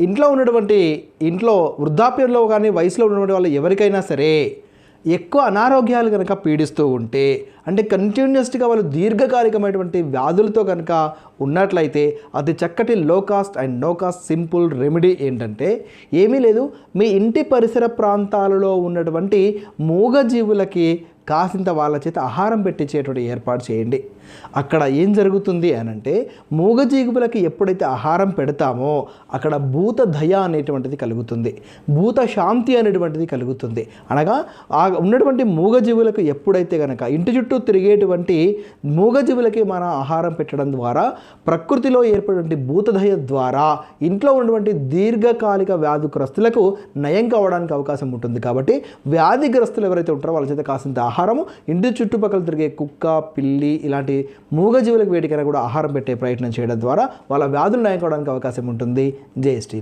ఇంట్లో వృద్ధాప్యంలో కానీ వయసులో ఉన్నటువంటి వాళ్ళు ఎవరికైనా సరే ఎక్కువ అనారోగ్యాలు కనుక పీడిస్తూ ఉంటే, అంటే కంటిన్యూస్గా వాళ్ళు దీర్ఘకాలికమైనటువంటి వ్యాధులతో కనుక ఉన్నట్లయితే అతి చక్కటి low cost and no cost simple remedy ఏంటంటే ఏమీ లేదు, మీ ఇంటి పరిసర ప్రాంతాలలో ఉన్నటువంటి మూగజీవులకి కాసింత వాళ్ళ చేత ఆహారం పెట్టించేటువంటి ఏర్పాటు చేయండి. అక్కడ ఏం జరుగుతుంది అనంటే మూగజీవులకి ఎప్పుడైతే ఆహారం పెడతామో అక్కడ భూత దయ అనేటువంటిది కలుగుతుంది, భూత శాంతి అనేటువంటిది కలుగుతుంది. అనగా ఉన్నటువంటి మూగజీవులకు ఎప్పుడైతే కనుక ఇంటి చుట్టూ తిరిగేటువంటి మూగజీవులకి మన ఆహారం పెట్టడం ద్వారా ప్రకృతిలో ఏర్పడినటువంటి భూతదయ ద్వారా ఇంట్లో ఉన్నటువంటి దీర్ఘకాలిక వ్యాధిగ్రస్తులకు నయం కావడానికి అవకాశం ఉంటుంది. కాబట్టి వ్యాధిగ్రస్తులు ఎవరైతే ఉంటారో వాళ్ళ చేత కాసింత ఆహారము ఇంటి చుట్టుపక్కల తిరిగే కుక్క, పిల్లి ఇలాంటి మూగజీవులకు వేటికైనా కూడా ఆహారం పెట్టే ప్రయత్నం చేయడం ద్వారా వాళ్ళ వ్యాధులు నయం కావడానికి అవకాశం ఉంటుంది. జై శ్రీరామ్.